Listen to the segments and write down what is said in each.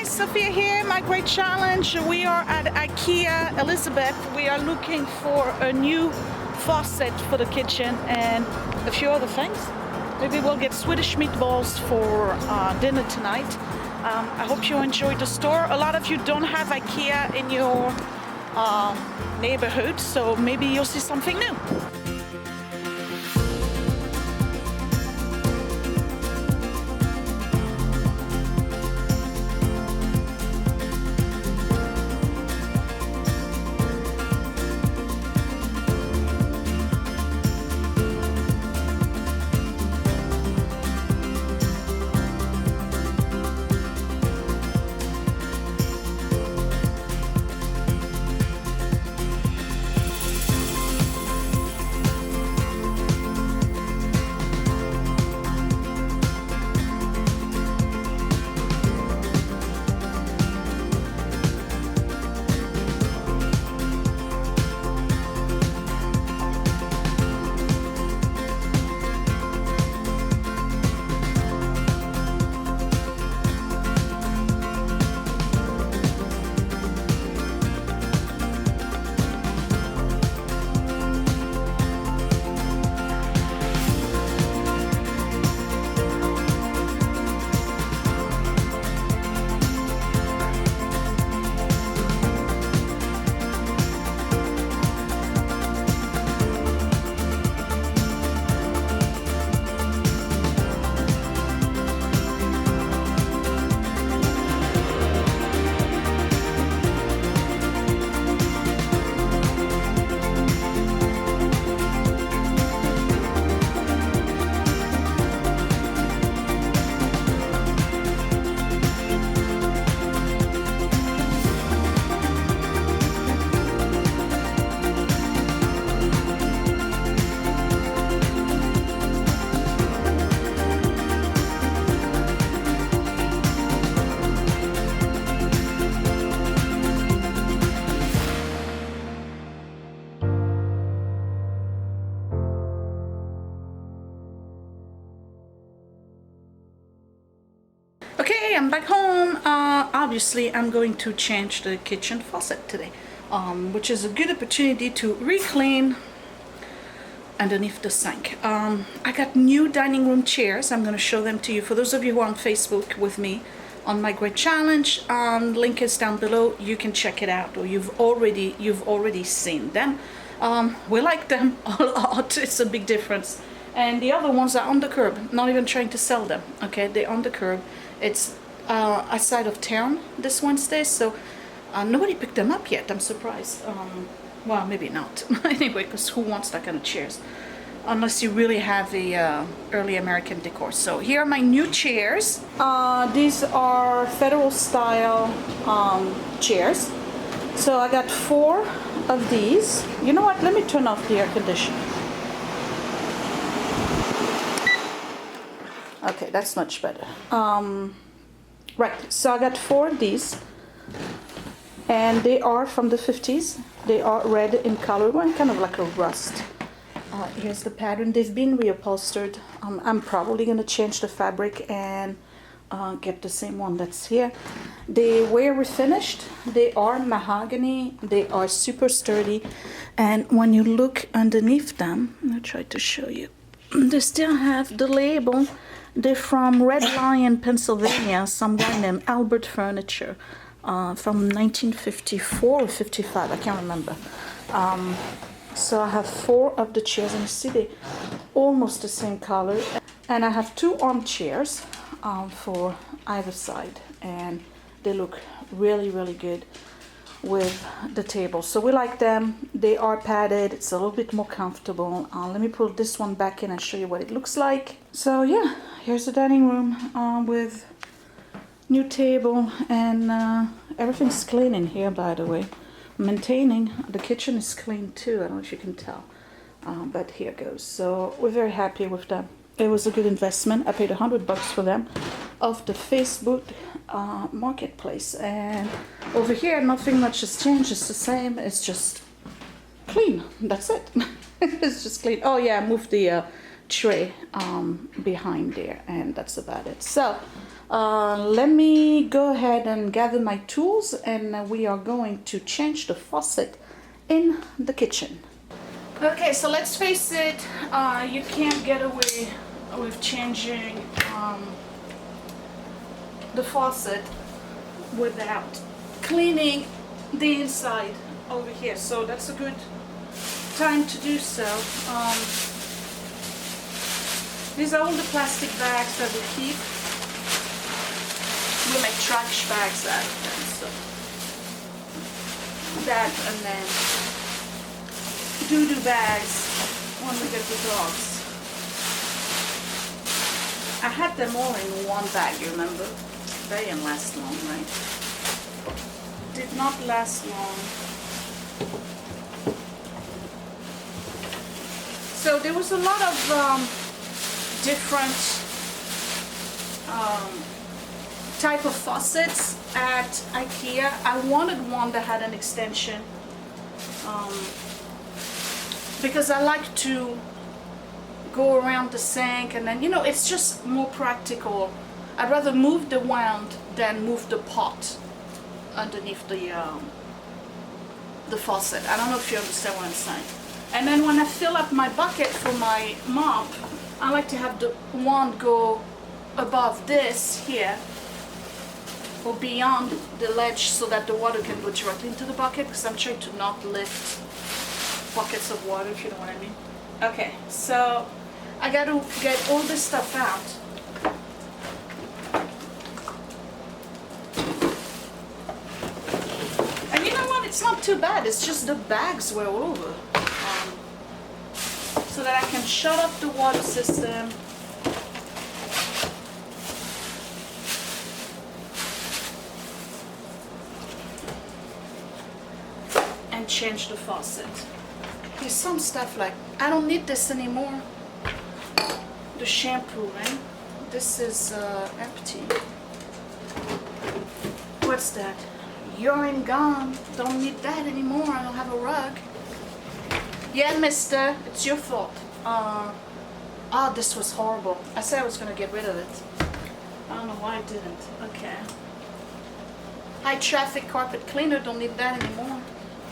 Sophia here, my great challenge. We are at IKEA Elizabeth. We are looking for a new faucet for the kitchen and a few other things. Maybe we'll get Swedish meatballs for dinner tonight. I hope you enjoyed the store. A lot of you don't have IKEA in your neighborhood, so maybe you'll see something new. Okay, I'm back home. Obviously, I'm going to change the kitchen faucet today, which is a good opportunity to re-clean underneath the sink. I got new dining room chairs. I'm going to show them to you. For those of you who are on Facebook with me on my great challenge, link is down below. You can check it out, or you've already seen them. We like them a lot. It's a big difference. And the other ones are on the curb. Not even trying to sell them. Okay, they're on the curb. It's outside of town this Wednesday, so nobody picked them up yet. I'm surprised. Well, maybe not. Anyway, because who wants that kind of chairs? Unless you really have the early American decor. So here are my new chairs. These are federal style chairs. So I got 4 of these. You know what? Let me turn off the air conditioner. Okay, that's much better. Right, so I got 4 of these, and they are from the 50s. They are red in color, kind of like a rust. Here's the pattern. They've been reupholstered. I'm probably going to change the fabric and get the same one that's here. They were refinished. They are mahogany. They are super sturdy, and when you look underneath them, I'll try to show you. They still have the label. They're from Red Lion, Pennsylvania, some guy named Albert Furniture, from 1954 or 55, I can't remember. So I have 4 of the chairs, and you see they're almost the same color. And I have 2 armchairs. for either side, and they look really, really good with the table. So we like them. They are padded. It's a little bit more comfortable. Let me pull this one back in and show you what it looks like. So yeah, here's the dining room with new table, and everything's clean in here, by the way. Maintaining the kitchen is clean too. I don't know if you can tell, but here goes. So we're very happy with them. It was a good investment. I paid $100 for them off the Facebook marketplace, and over here nothing much has changed. It's the same. It's just clean. That's it. It's just clean. Oh yeah, I moved the tray behind there, and that's about it. So let me go ahead and gather my tools, and we are going to change the faucet in the kitchen. Okay, so let's face it, you can't get away with changing the faucet without cleaning the inside over here. So that's a good time to do so. These are all the plastic bags that we keep. We make trash bags out of them, so that, and then doo-doo bags when we get the dogs. I had them all in one bag, you remember? They didn't last long, right? Did not last long. So there was a lot of different type of faucets at IKEA. I wanted one that had an extension because I like to go around the sink, and then, you know, it's just more practical. I'd rather move the wand than move the pot underneath the faucet. I don't know if you understand what I'm saying. And then when I fill up my bucket for my mop, I like to have the wand go above this here, or beyond the ledge, so that the water can go directly into the bucket, because I'm trying to not lift buckets of water, if you know what I mean. Okay, so I got to get all this stuff out. And you know what? It's not too bad. It's just the bags were all over. So that I can shut off the water system. And change the faucet. There's some stuff like, I don't need this anymore. The shampoo, right? This is empty. What's that? Urine gone. Don't need that anymore. I don't have a rug. Yeah, mister, it's your fault. Oh, this was horrible. I said I was gonna get rid of it. I don't know why I didn't. Okay. High traffic carpet cleaner, don't need that anymore.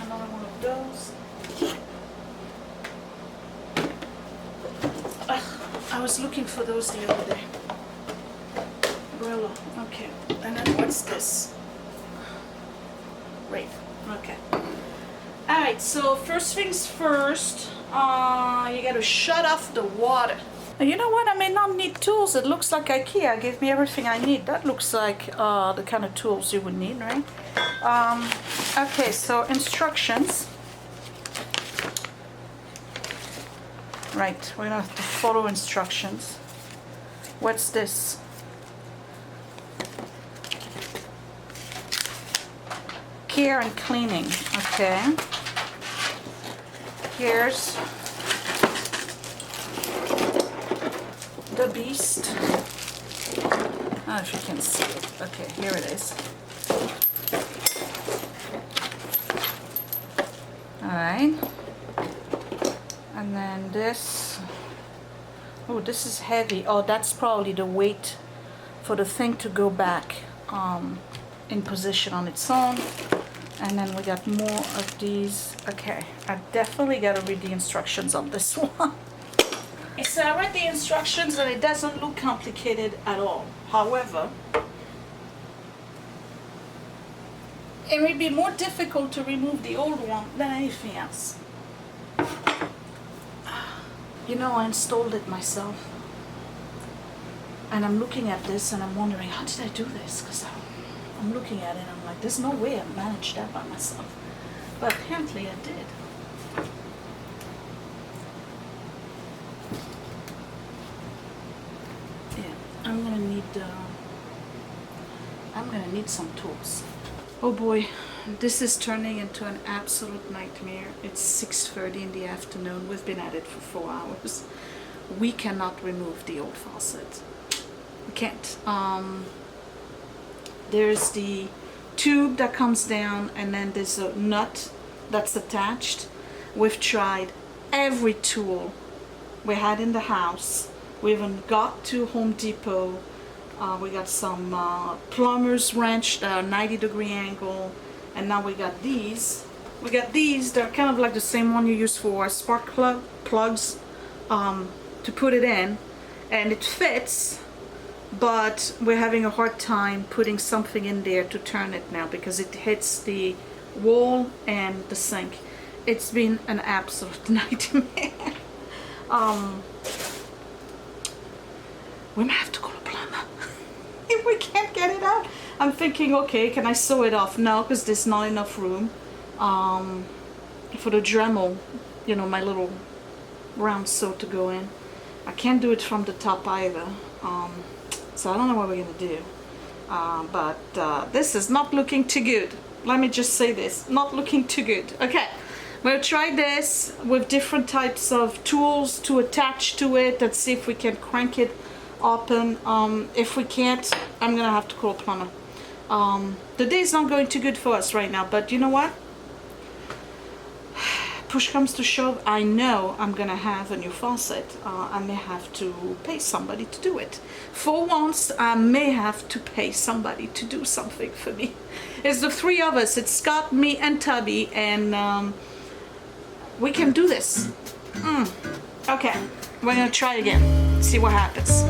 Another one of those. I was looking for those the other day. Brillo. Okay. And then what's this? Right. Okay. Alright, so first things first, you gotta shut off the water. And you know what? I may not need tools. It looks like IKEA gave me everything I need. That looks like the kind of tools you would need, right? Okay, so instructions. Right, we're gonna have to follow instructions. What's this? Care and cleaning. Okay. Here's the beast. I don't know if you can see it. Okay, here it is. Alright. And then this. Oh, this is heavy. Oh, that's probably the weight for the thing to go back in position on its own. And then we got more of these. Okay, I definitely got to read the instructions on this one. So I read the instructions and it doesn't look complicated at all. However, it may be more difficult to remove the old one than anything else. You know, I installed it myself. And I'm looking at this and I'm wondering, how did I do this? Because I'm looking at it and I'm like, there's no way I managed that by myself. But apparently I did. Yeah, I'm gonna need some tools. Oh boy, this is turning into an absolute nightmare. It's 6:30 in the afternoon. We've been at it for 4 hours. We cannot remove the old faucet. We can't. There's the tube that comes down, and then there's a nut that's attached. We've tried every tool we had in the house. We even got to Home Depot. We got some plumber's wrench that are 90-degree angle, and now we got these. They're kind of like the same one you use for spark plugs to put it in, and it fits, but we're having a hard time putting something in there to turn it now because it hits the wall and the sink. It's been an absolute nightmare. We might have to call a plumber if we can't get it out. I'm thinking, okay, can I sew it off? No, because there's not enough room for the Dremel, you know, my little round sew to go in. I can't do it from the top either. So I don't know what we're gonna do. But this is not looking too good. Let me just say this, not looking too good. Okay, we'll try this with different types of tools to attach to it. Let's see if we can crank it open. If we can't, I'm gonna have to call a plumber. The day's not going too good for us right now, but you know what? Push comes to shove, I know I'm gonna have a new faucet. I may have to pay somebody to do it. For once, I may have to pay somebody to do something for me. It's the three of us. It's Scott, me, and Tubby, and we can do this. Okay, we're gonna try again. See what happens.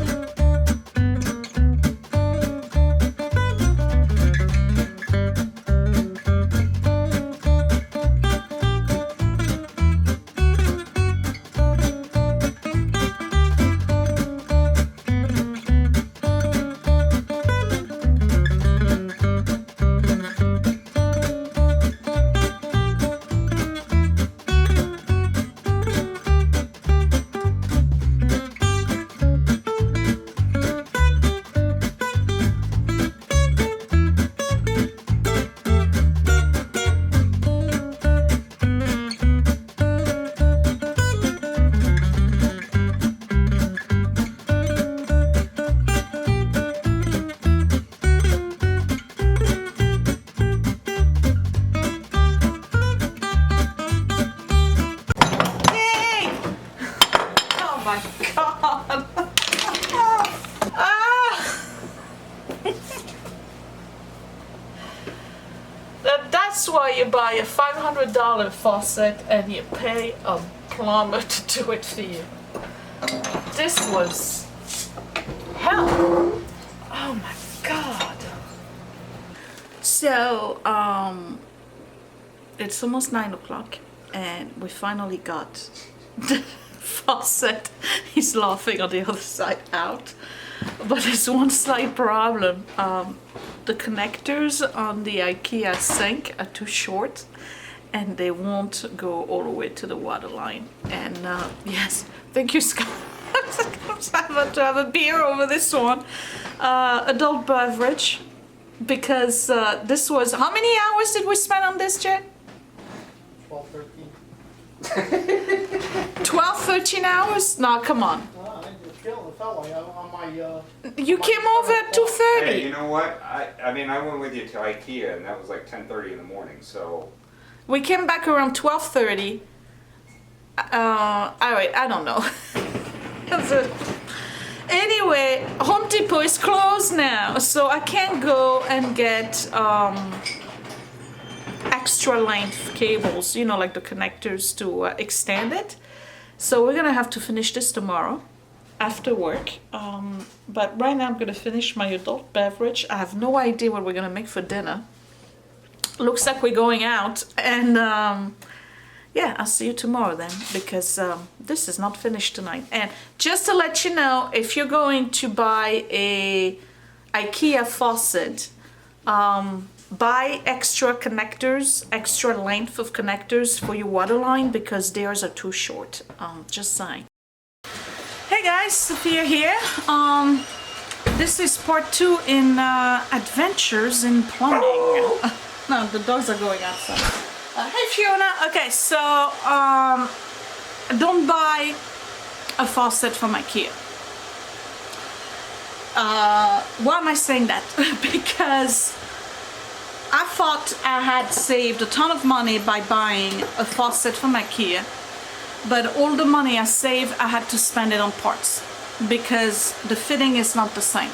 That's why you buy a $500 faucet and you pay a plumber to do it for you. This was hell. Oh my God. So, it's almost 9 o'clock and we finally got the faucet. He's laughing on the other side out. But there's one slight problem. The connectors on the IKEA sink are too short and they won't go all the way to the water line. And yes, thank you, Scott. I have to have a beer over this one. Adult beverage, because this was, how many hours did we spend on this, Jay? 12, 13. 12, 13 hours? No, come on. It felt like on my, You came over at 2:30. Hey, you know what? I mean, I went with you to IKEA, and that was like 10:30 in the morning. So We came back around 12:30. Alright, I don't know. Anyway, Home Depot is closed now, so I can't go and get extra length cables, you know, like the connectors to extend it. So we're gonna have to finish this tomorrow after work. But right now I'm gonna finish my adult beverage. I have no idea what we're gonna make for dinner. Looks like we're going out, and yeah, I'll see you tomorrow then, because this is not finished tonight. And just to let you know, if you're going to buy a IKEA faucet, buy extra connectors, extra length of connectors for your water line, because theirs are too short. Just saying. Hey guys, Sophia here. This is part 2 in adventures in plumbing. No, the dogs are going outside. Hey Fiona. Okay, so don't buy a faucet from IKEA. Why am I saying that? Because I thought I had saved a ton of money by buying a faucet from IKEA, but all the money I saved, I had to spend it on parts because the fitting is not the same.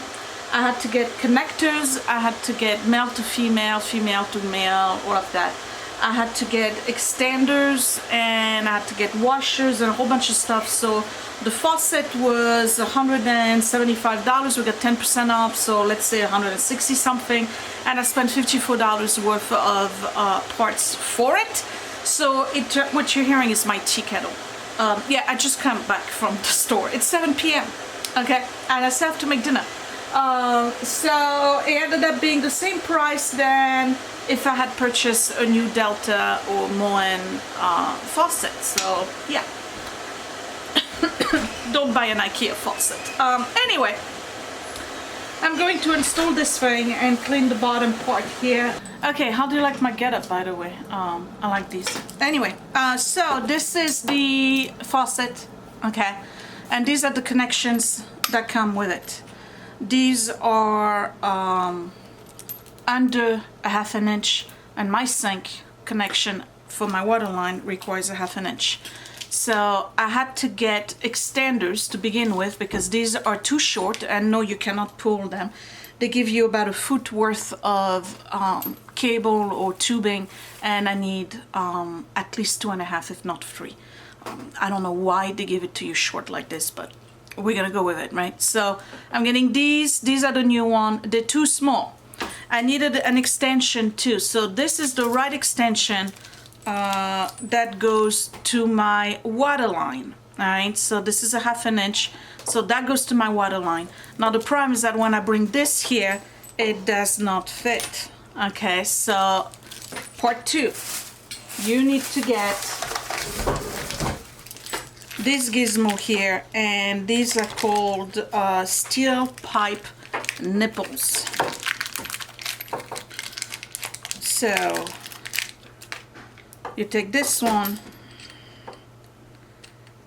I had to get connectors, I had to get male to female, female to male, all of that. I had to get extenders and I had to get washers and a whole bunch of stuff. So the faucet was $175. We got 10% off, so let's say 160 something. And I spent $54 worth of parts for it. So what you're hearing is my tea kettle. Yeah, I just come back from the store. It's 7 p.m. Okay, and I still have to make dinner. So it ended up being the same price than if I had purchased a new Delta or Moen faucet. So yeah, don't buy an IKEA faucet. Anyway, I'm going to install this thing and clean the bottom part here. Okay, how do you like my getup, by the way? I like these. Anyway, so this is the faucet, okay, and these are the connections that come with it. These are under a 1/2 inch, and my sink connection for my water line requires a 1/2 inch. So I had to get extenders to begin with because these are too short, and no, you cannot pull them. They give you about a foot worth of cable or tubing, and I need at least 2.5, if not 3. I don't know why they give it to you short like this, but we're gonna go with it, right? So I'm getting these are the new one. They're too small. I needed an extension too, so this is the right extension that goes to my water line. All right, so this is a 1/2 inch, so that goes to my water line. Now the problem is that when I bring this here, it does not fit. Okay, so part 2, you need to get this gizmo here, and these are called steel pipe nipples. So you take this one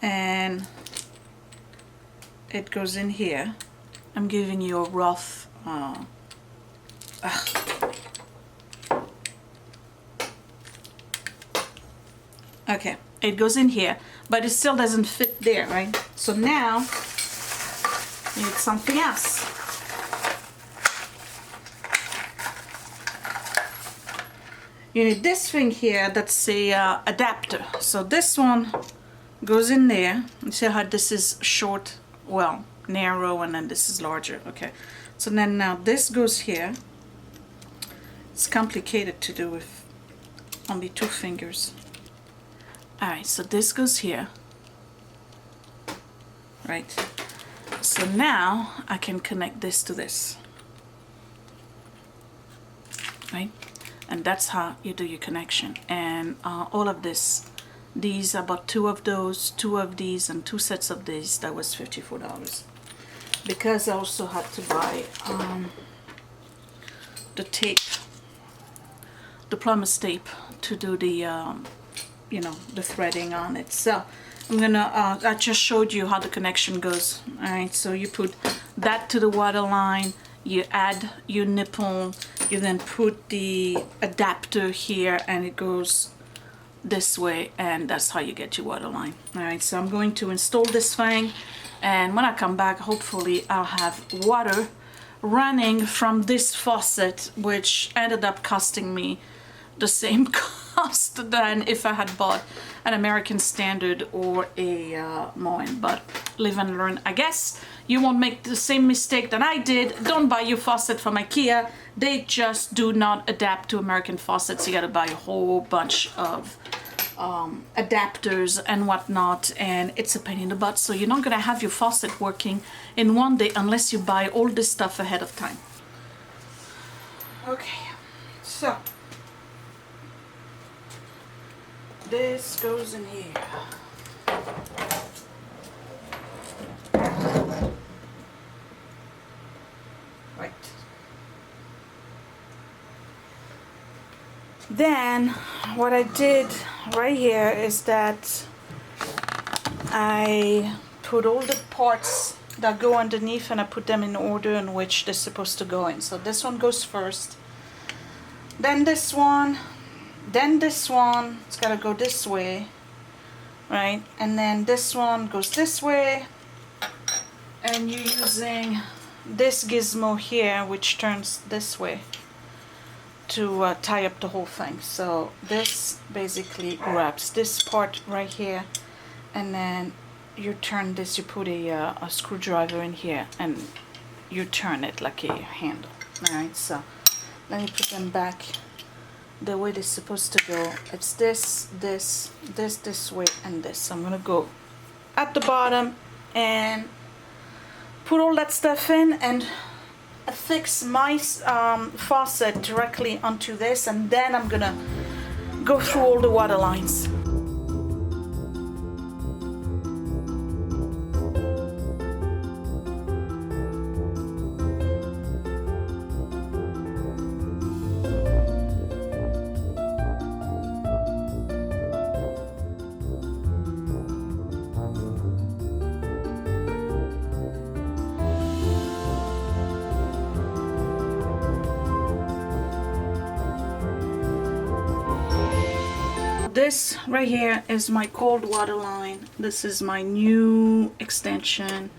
and it goes in here. I'm giving you a rough okay, it goes in here, but it still doesn't fit there, right? So now you need something else. You need this thing here that's a adapter. So this one goes in there. You see how this is short, well, narrow, and then this is larger. Okay, so then now this goes here. It's complicated to do with only 2 fingers. Alright, so this goes here, right? So now I can connect this to this, right? And that's how you do your connection. And all of this, these, I bought 2 of those, 2 of these, and 2 sets of these. That was $54. Because I also had to buy the tape, the plumber's tape, to do the you know, the threading on it. So I'm gonna I just showed you how the connection goes. All right, so you put that to the water line, you add your nipple, you then put the adapter here, and it goes this way, and that's how you get your water line. All right, so I'm going to install this thing, and when I come back, hopefully I'll have water running from this faucet, which ended up costing me the same cost than if I had bought an American Standard or a Moen. But live and learn, I guess. You won't make the same mistake that I did. Don't buy your faucet from IKEA. They just do not adapt to American faucets. You gotta buy a whole bunch of adapters and whatnot, and it's a pain in the butt. So you're not gonna have your faucet working in one day unless you buy all this stuff ahead of time. Okay, so this goes in here. Right. Then what I did right here is that I put all the parts that go underneath and I put them in order in which they're supposed to go in. So this one goes first, then this one, then this one. It's gotta go this way, right? And then this one goes this way, and you're using this gizmo here which turns this way to tie up the whole thing. So this basically grabs this part right here, and then you turn this, you put a screwdriver in here and you turn it like a handle. Alright, so let me put them back the way they're supposed to go. It's this, this, this way, and this. So I'm gonna go at the bottom and put all that stuff in and affix my faucet directly onto this, and then I'm gonna go through all the water lines. This right here is my cold water line. This is my new extension.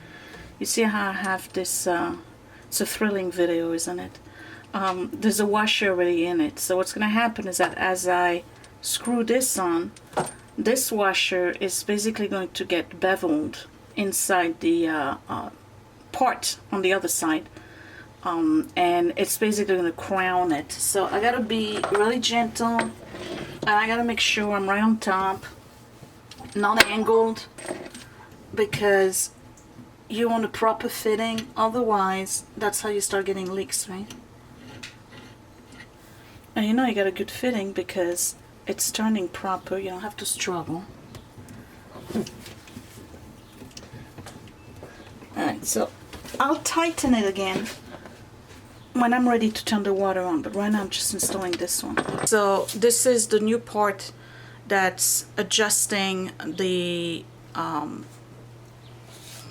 You see how I have this, it's a thrilling video, isn't it? There's a washer already in it. So what's gonna happen is that as I screw this on, this washer is basically going to get beveled inside the part on the other side. And it's basically gonna crown it. So I gotta be really gentle. And I gotta make sure I'm right on top, not angled, because you want a proper fitting. Otherwise, that's how you start getting leaks, right? And you know you got a good fitting because it's turning proper. You don't have to struggle. Alright, so I'll tighten it again when I'm ready to turn the water on, but right now I'm just installing this one. So this is the new part that's adjusting the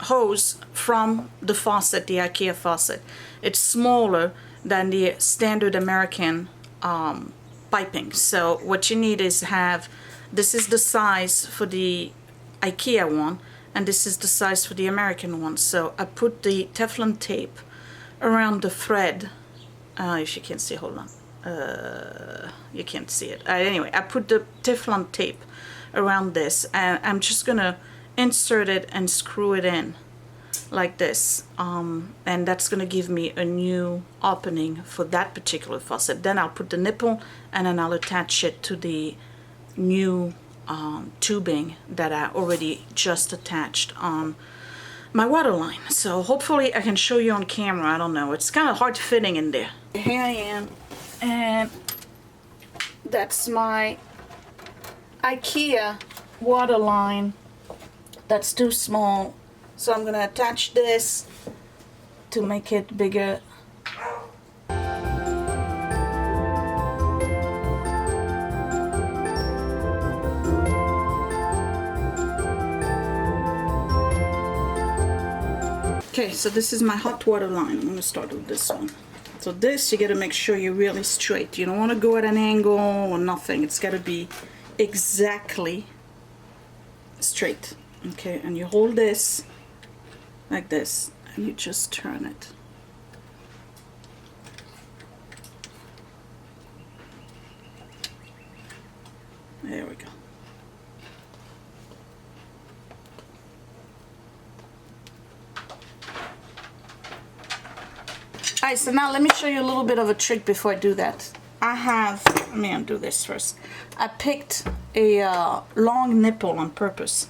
hose from the faucet, the IKEA faucet. It's smaller than the standard American piping. So what you need is this is the size for the IKEA one, and this is the size for the American one. So I put the Teflon tape around the thread. If you can't see, hold on. You can't see it. Anyway, I put the Teflon tape around this, and I'm just gonna insert it and screw it in like this. And that's gonna give me a new opening for that particular faucet. Then I'll put the nipple, and then I'll attach it to the new tubing that I already just attached on my water line. So hopefully I can show you on camera. I don't know, it's kind of hard fitting in there. Here I am, and that's my IKEA water line. That's too small, so I'm gonna attach this to make it bigger. Okay, so this is my hot water line. I'm gonna start with this one. So this, you gotta make sure you're really straight. You don't wanna go at an angle or nothing. It's gotta be exactly straight. Okay, and you hold this like this, and you just turn it. There we go. Alright, so now let me show you a little bit of a trick before I do that. let me undo this first. I picked a long nipple on purpose.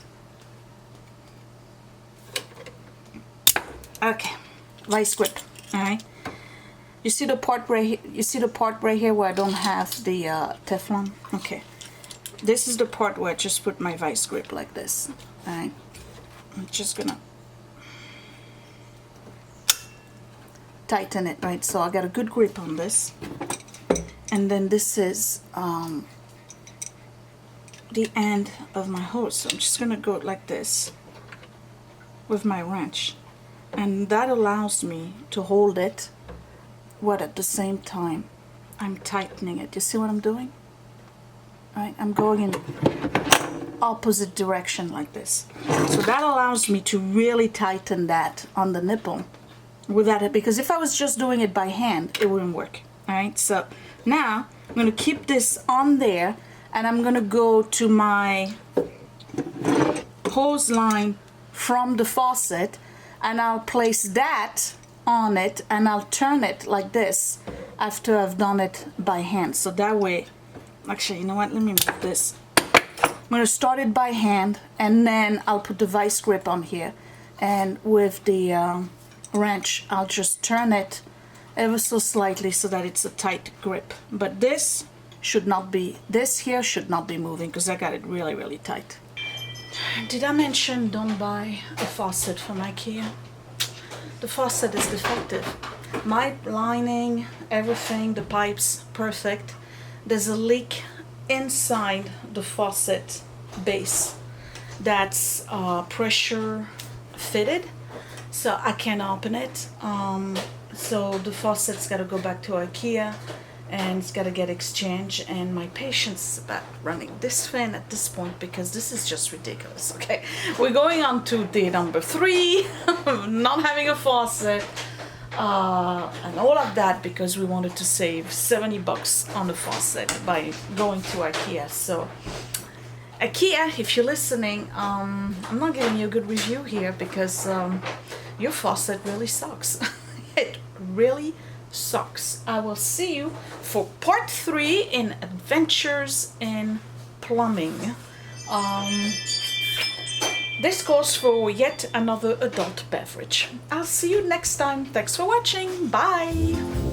Okay, vice grip. All right. You see the part right here? You see the part right here where I don't have the Teflon? Okay. This is the part where I just put my vice grip like this. All right. I'm just gonna tighten it, right? So I got a good grip on this. And then this is the end of my hose. So I'm just gonna go like this with my wrench. And that allows me to hold it, but at the same time, I'm tightening it. You see what I'm doing? Right? I'm going in opposite direction like this. So that allows me to really tighten that on the nipple without it, because if I was just doing it by hand, it wouldn't work. All right, so now I'm going to keep this on there, and I'm going to go to my hose line from the faucet, and I'll place that on it, and I'll turn it like this after I've done it by hand. So that way, actually, you know what, let me move this. I'm going to start it by hand, and then I'll put the vice grip on here, and with the wrench I'll just turn it ever so slightly so that it's a tight grip. But this should not be, this here should not be moving, because I got it really, really tight. Did I mention don't buy a faucet from IKEA? The faucet is defective. My lining, everything, the pipes, perfect. There's a leak inside the faucet base that's pressure fitted, so I can't open it. So the faucet's got to go back to IKEA, and it's got to get exchanged, and my patience is about running this thin at this point, because this is just ridiculous. Okay, we're going on to day number 3 not having a faucet, and all of that because we wanted to save $70 on the faucet by going to IKEA. So IKEA, if you're listening, I'm not giving you a good review here, because your faucet really sucks. It really sucks. I will see you for part 3 in Adventures in Plumbing. This goes for yet another adult beverage. I'll see you next time. Thanks for watching. Bye.